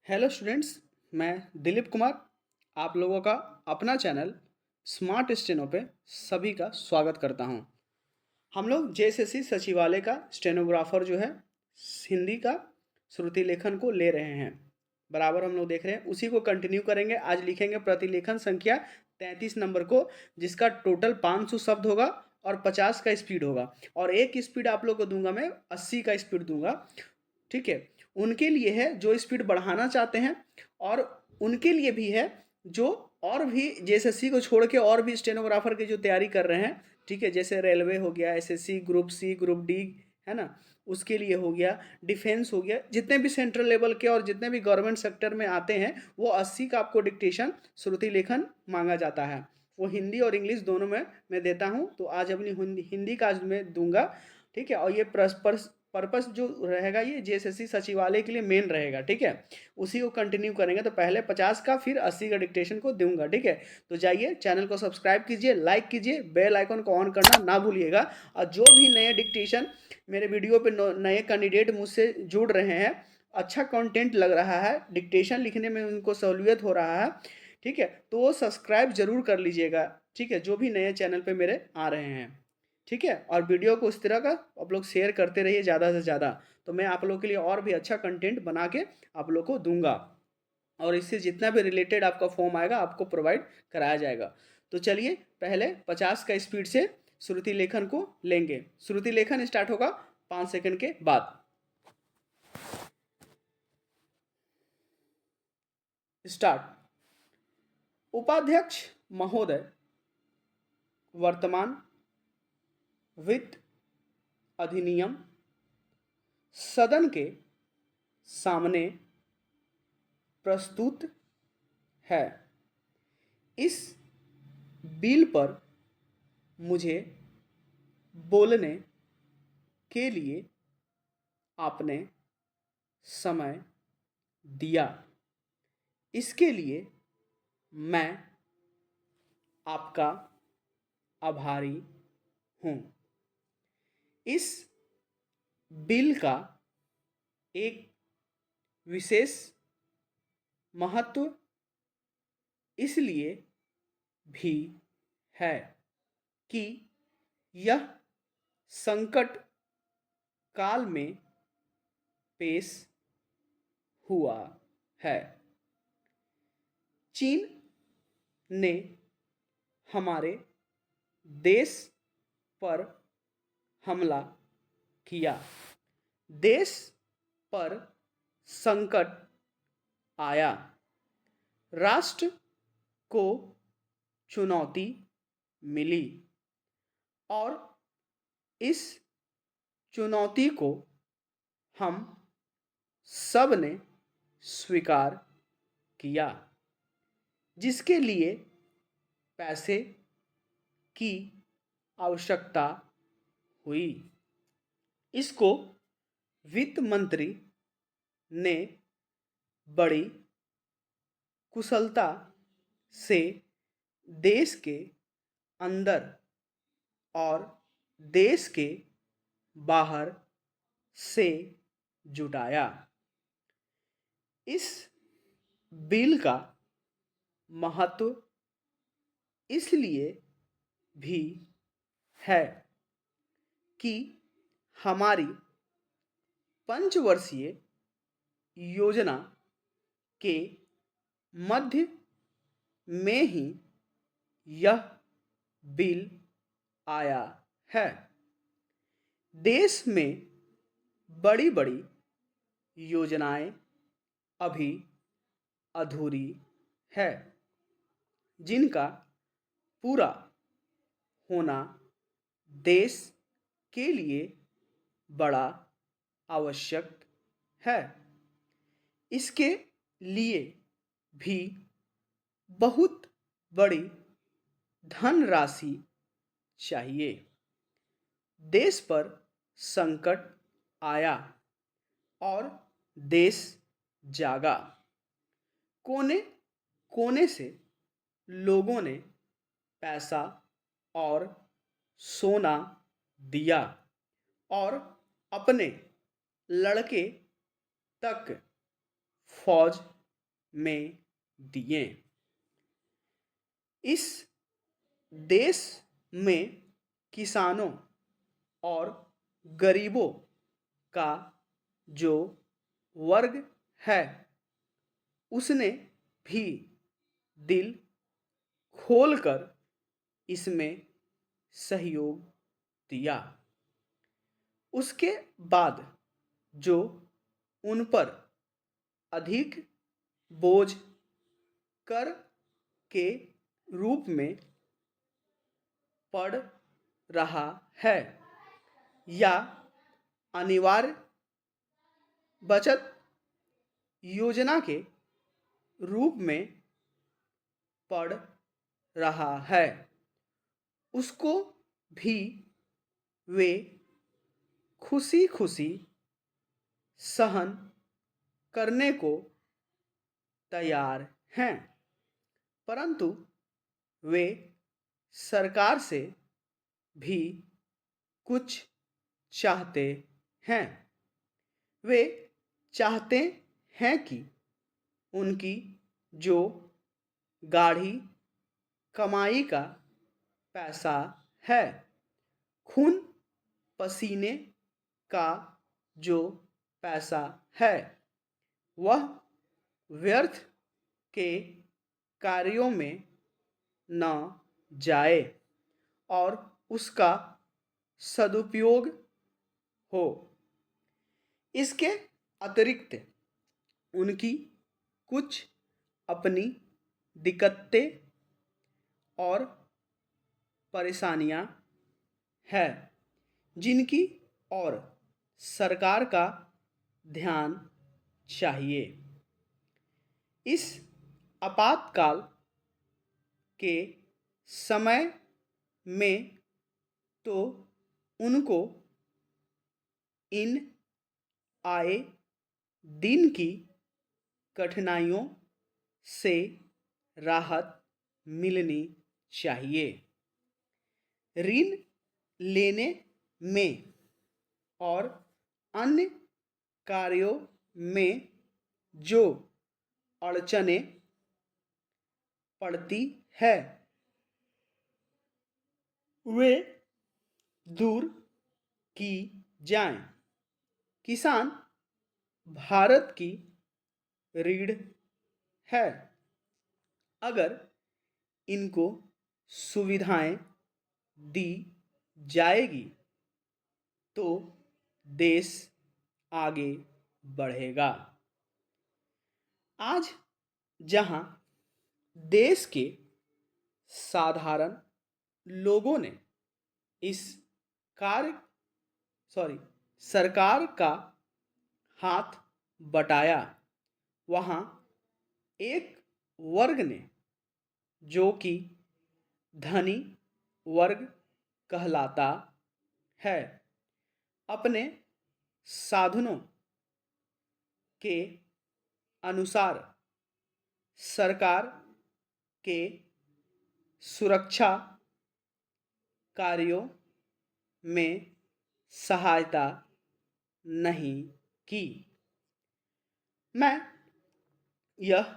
Hello students, मैं दिलीप कुमार आप लोगों का अपना चैनल स्मार्ट स्टेनो पे सभी का स्वागत करता हूं। हम लोग जेएसएससी सचिवालय का स्टेनोग्राफर जो है हिंदी का श्रुति लेखन को ले रहे हैं। बराबर हम लोग देख रहे हैं, उसी को कंटिन्यू करेंगे। आज लिखेंगे प्रतिलेखन संख्या 33 नंबर को, जिसका टोटल 500 शब्द होगा और 50 का स्पीड होगा। और एक स्पीड आप लोग को दूंगा, मैं 80 का स्पीड दूंगा। ठीक है, उनके लिए है जो स्पीड बढ़ाना चाहते हैं, और उनके लिए भी है जो और भी जेएसएससी को छोड़ के और भी स्टेनोग्राफर की जो तैयारी कर रहे हैं। ठीक है, जैसे रेलवे हो गया, SSC, group C, group D, है ना, उसके लिए हो गया, डिफेंस हो गया, जितने भी सेंट्रल लेवल के और जितने भी गवर्नमेंट सेक्टर में आते हैं वो 80 का आपको डिक्टेशन श्रुति लेखन मांगा जाता है। वो हिंदी और इंग्लिश दोनों में मैं देता हूँ, तो आज अपनी हिंदी का आज मैं दूंगा। ठीक है, और ये पर्पस जो रहेगा ये जेएसएससी सचिवालय के लिए मेन रहेगा। ठीक है, उसी को कंटिन्यू करेंगे। तो पहले 50 का फिर 80 का डिक्टेशन को दूंगा। ठीक है, तो जाइए चैनल को सब्सक्राइब कीजिए, लाइक कीजिए, बेल आइकन को ऑन करना ना भूलिएगा। और जो भी नए डिक्टेशन मेरे वीडियो पे नए कैंडिडेट मुझसे जुड़ रहे हैं, अच्छा कंटेंट लग रहा है, डिक्टेशन लिखने में उनको सहूलियत हो रहा है, ठीक है, तो वो सब्सक्राइब जरूर कर लीजिएगा। ठीक है, जो भी नए चैनल पे मेरे आ रहे हैं। ठीक है, और वीडियो को इस तरह का आप लोग शेयर करते रहिए ज़्यादा से ज़्यादा, तो मैं आप लोग के लिए और भी अच्छा कंटेंट बना के आप लोग को दूंगा, और इससे जितना भी रिलेटेड आपका फॉर्म आएगा आपको प्रोवाइड कराया जाएगा। तो चलिए पहले 50 का स्पीड से श्रुति लेखन को लेंगे। श्रुति लेखन स्टार्ट होगा 5 सेकंड के बाद। स्टार्ट। उपाध्यक्ष महोदय, वर्तमान वित्त अधिनियम सदन के सामने प्रस्तुत है। इस बिल पर मुझे बोलने के लिए आपने समय दिया, इसके लिए मैं आपका आभारी हूँ। इस बिल का एक विशेष महत्व इसलिए भी है कि यह संकट काल में पेश हुआ है। चीन ने हमारे देश पर हमला किया, देश पर संकट आया, राष्ट्र को चुनौती मिली, और इस चुनौती को हम सब ने स्वीकार किया, जिसके लिए पैसे की आवश्यकता हुई। इसको वित्त मंत्री ने बड़ी कुशलता से देश के अंदर और देश के बाहर से जुटाया। इस बिल का महत्व इसलिए भी है कि हमारी पंचवर्षीय योजना के मध्य में ही यह बिल आया है। देश में बड़ी बड़ी योजनाएं अभी अधूरी है, जिनका पूरा होना देश के लिए बड़ा आवश्यक है। इसके लिए भी बहुत बड़ी धनराशि चाहिए। देश पर संकट आया और देश जागा। कोने कोने से लोगों ने पैसा और सोना दिया और अपने लड़के तक फौज में दिए। इस देश में किसानों और गरीबों का जो वर्ग है उसने भी दिल खोलकर इसमें सहयोग दिया। उसके बाद जो उन पर अधिक बोझ कर के रूप में पड़ रहा है या अनिवार्य बचत योजना के रूप में पड़ रहा है, उसको भी वे खुशी खुशी सहन करने को तैयार हैं, परंतु वे सरकार से भी कुछ चाहते हैं। वे चाहते हैं कि उनकी जो गाढ़ी कमाई का पैसा है, खून पसीने का जो पैसा है, वह व्यर्थ के कार्यों में न जाए और उसका सदुपयोग हो। इसके अतिरिक्त उनकी कुछ अपनी दिक्कतें और परेशानियां हैं जिनकी और सरकार का ध्यान चाहिए। इस आपातकाल के समय में तो उनको इन आए दिन की कठिनाइयों से राहत मिलनी चाहिए। ऋण लेने में और अन्य कार्यों में जो अड़चनें पड़ती है वे दूर की जाएं। किसान भारत की रीढ़ है। अगर इनको सुविधाएं दी जाएगी तो देश आगे बढ़ेगा। आज जहां देश के साधारण लोगों ने इस कार्य सरकार का हाथ बटाया, वहां एक वर्ग ने जो कि धनी वर्ग कहलाता है, अपने साधनों के अनुसार सरकार के सुरक्षा कार्यों में सहायता नहीं की। मैं यह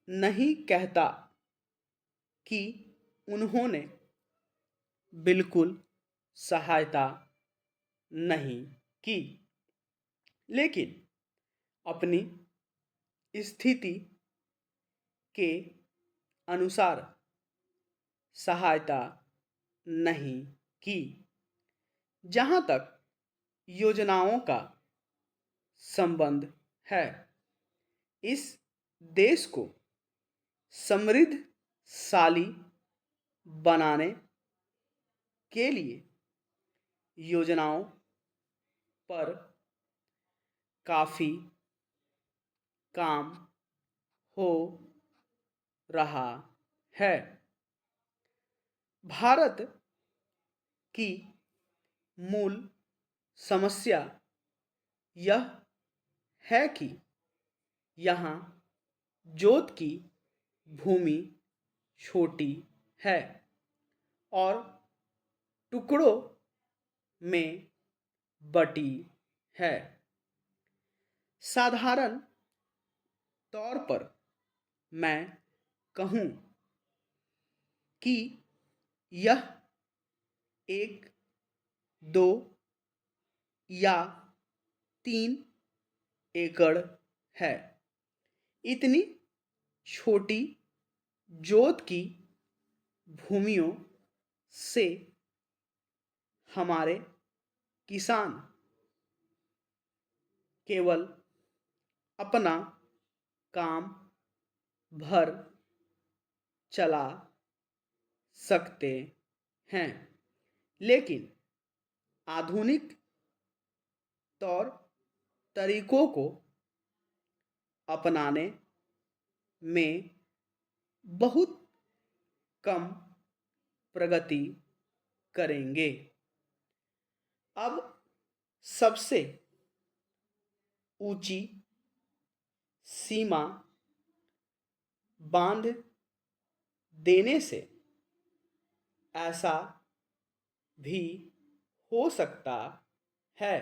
नहीं कहता कि उन्होंने बिल्कुल सहायता नहीं की, लेकिन अपनी स्थिति के अनुसार सहायता नहीं की। जहाँ तक योजनाओं का संबंध है, इस देश को समृद्धशाली बनाने के लिए योजनाओं पर काफ़ी काम हो रहा है। भारत की मूल समस्या यह है कि यहाँ जोत की भूमि छोटी है और टुकड़ों में बटी है। साधारण तौर पर मैं कहूँ कि यह 1, 2 या 3 एकड़ है। इतनी छोटी जोत की भूमियों से हमारे किसान केवल अपना काम भर चला सकते हैं, लेकिन आधुनिक तौर तरीकों को अपनाने में बहुत कम प्रगति करेंगे। अब सबसे ऊंची सीमा बांध देने से ऐसा भी हो सकता है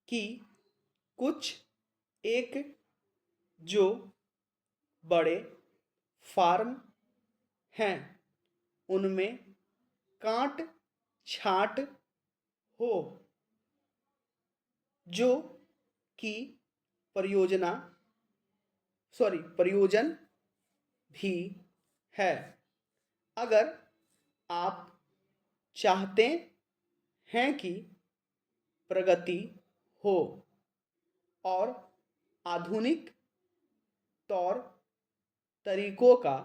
कि कुछ एक जो बड़े फार्म हैं उनमें काट छांट हो, जो कि प्रयोजन भी है। अगर आप चाहते हैं कि प्रगति हो और आधुनिक तौर तरीकों का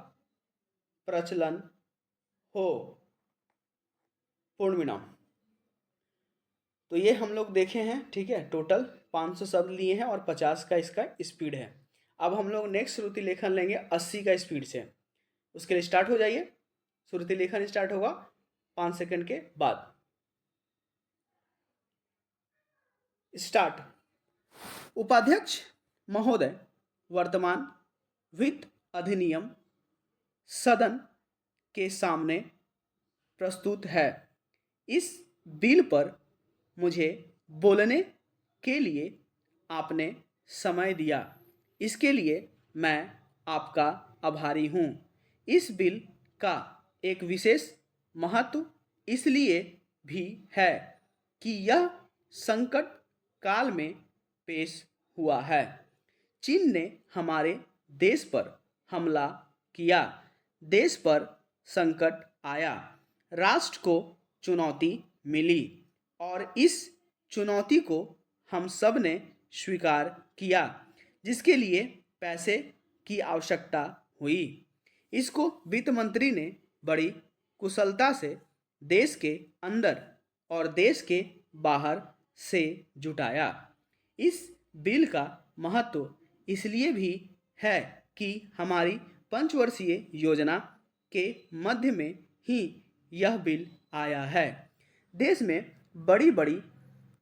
प्रचलन हो। पूर्ण विराम। तो ये हम लोग देखे हैं, ठीक है। टोटल 500 शब्द लिए हैं और 50 का इसका स्पीड है। अब हम लोग नेक्स्ट श्रुति लेखन लेंगे 80 का स्पीड से। उसके लिए स्टार्ट हो जाइए। श्रुति लेखन स्टार्ट होगा 5 सेकंड के बाद। स्टार्ट। उपाध्यक्ष महोदय, वर्तमान वित्त अधिनियम सदन के सामने प्रस्तुत है। इस बिल पर मुझे बोलने के लिए आपने समय दिया, इसके लिए मैं आपका आभारी हूँ। इस बिल का एक विशेष महत्व इसलिए भी है कि यह संकट काल में पेश हुआ है। चीन ने हमारे देश पर हमला किया, देश पर संकट आया, राष्ट्र को चुनौती मिली और इस चुनौती को हम सब ने स्वीकार किया, जिसके लिए पैसे की आवश्यकता हुई। इसको वित्त मंत्री ने बड़ी कुशलता से देश के अंदर और देश के बाहर से जुटाया। इस बिल का महत्व इसलिए भी है कि हमारी पंचवर्षीय योजना के मध्य में ही यह बिल आया है। देश में बड़ी बड़ी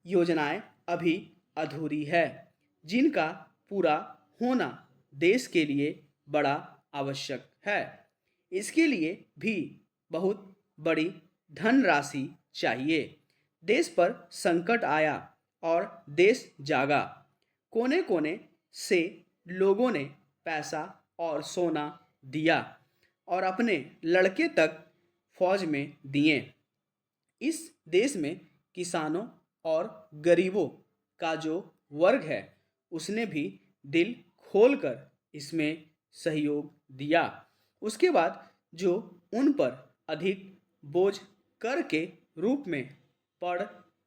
योजनाएं अभी अधूरी है, जिनका पूरा होना देश के लिए बड़ा आवश्यक है। इसके लिए भी बहुत बड़ी धनराशि चाहिए। देश पर संकट आया और देश जागा। कोने कोने से लोगों ने पैसा और सोना दिया और अपने लड़के तक फौज में दिए। इस देश में किसानों और गरीबों का जो वर्ग है उसने भी दिल खोलकर इसमें सहयोग दिया। उसके बाद जो उन पर अधिक बोझ कर के रूप में पड़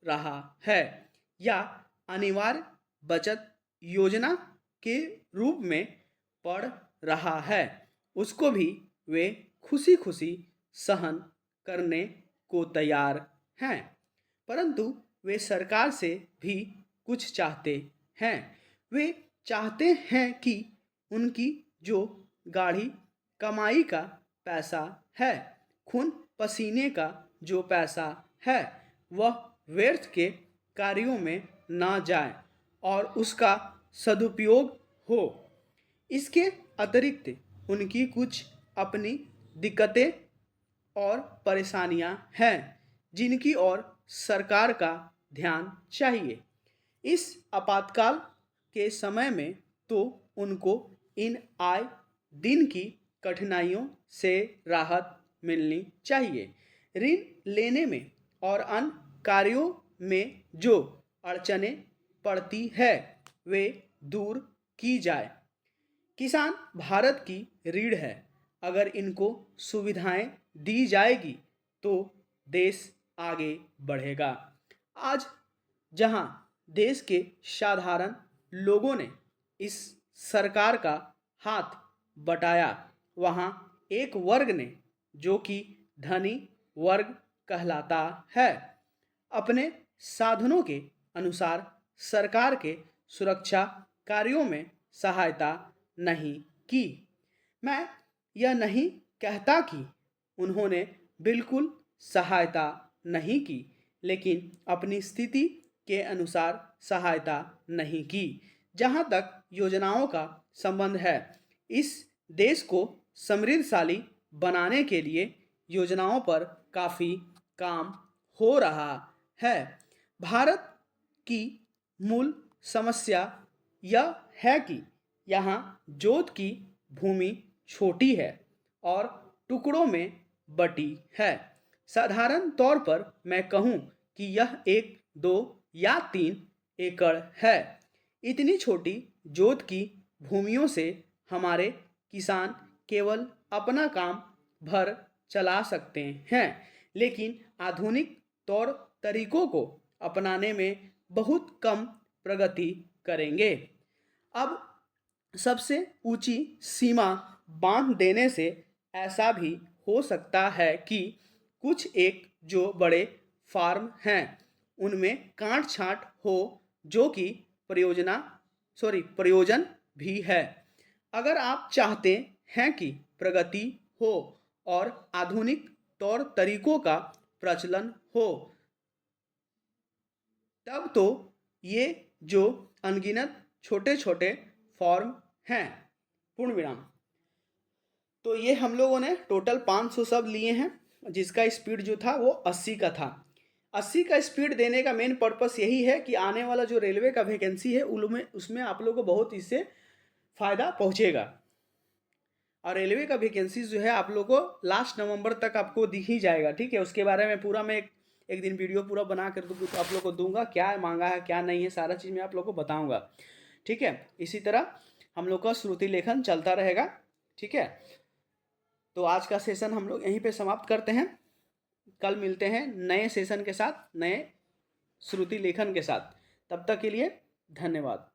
रहा है या अनिवार्य बचत योजना के रूप में पड़ रहा है, उसको भी वे खुशी खुशी सहन करने को तैयार हैं। परंतु वे सरकार से भी कुछ चाहते हैं। वे चाहते हैं कि उनकी जो गाढ़ी कमाई का पैसा है, खून पसीने का जो पैसा है, वह व्यर्थ के कार्यों में ना जाए और उसका सदुपयोग हो। इसके अतिरिक्त उनकी कुछ अपनी दिक्कतें और परेशानियां हैं, जिनकी ओर सरकार का ध्यान चाहिए। इस आपातकाल के समय में तो उनको इन आए दिन की कठिनाइयों से राहत मिलनी चाहिए। ऋण लेने में और अन्य कार्यों में जो अड़चनें पड़ती है वे दूर की जाए। किसान भारत की रीढ़ है। अगर इनको सुविधाएं दी जाएगी तो देश आगे बढ़ेगा। आज जहां देश के साधारण लोगों ने इस सरकार का हाथ बटाया, वहां एक वर्ग ने, जो कि धनी वर्ग कहलाता है, अपने साधनों के अनुसार सरकार के सुरक्षा कार्यों में सहायता नहीं की। मैं यह नहीं कहता कि उन्होंने बिल्कुल सहायता नहीं की, लेकिन अपनी स्थिति के अनुसार सहायता नहीं की। जहाँ तक योजनाओं का संबंध है, इस देश को समृद्धशाली बनाने के लिए योजनाओं पर काफ़ी काम हो रहा है। भारत की मूल समस्या यह है कि यहाँ जोत की भूमि छोटी है और टुकड़ों में बटी है। साधारण तौर पर मैं कहूँ कि यह 1, 2 या 3 एकड़ है। इतनी छोटी जोत की भूमियों से हमारे किसान केवल अपना काम भर चला सकते हैं, लेकिन आधुनिक तौर तरीकों को अपनाने में बहुत कम प्रगति करेंगे। अब सबसे ऊंची सीमा बांध देने से ऐसा भी हो सकता है कि कुछ एक जो बड़े फार्म हैं उनमें काट छांट हो, जो कि प्रयोजन भी है। अगर आप चाहते हैं कि प्रगति हो और आधुनिक तौर तरीकों का प्रचलन हो, तब तो ये जो अनगिनत छोटे छोटे फॉर्म हैं, पूर्ण विराम, तो ये हम लोगों ने टोटल 500 सब लिए हैं, जिसका स्पीड जो था वो 80 का था। 80 का स्पीड देने का मेन पर्पस यही है कि आने वाला जो रेलवे का वैकेंसी है उसमें आप लोगों को बहुत इससे फ़ायदा पहुंचेगा। और रेलवे का वैकेंसी जो है आप लोगों को लास्ट नवंबर तक आपको दिख ही जाएगा, ठीक है। उसके बारे में पूरा मैं एक दिन वीडियो पूरा बना कर आप लोग को दूंगा, क्या मांगा है क्या नहीं है, सारा चीज़ मैं आप लोग को बताऊंगा, ठीक है। इसी तरह हम लोग का श्रुति लेखन चलता रहेगा, ठीक है। तो आज का सेशन हम लोग यहीं पे समाप्त करते हैं। कल मिलते हैं नए सेशन के साथ, नए श्रुति लेखन के साथ। तब तक के लिए धन्यवाद।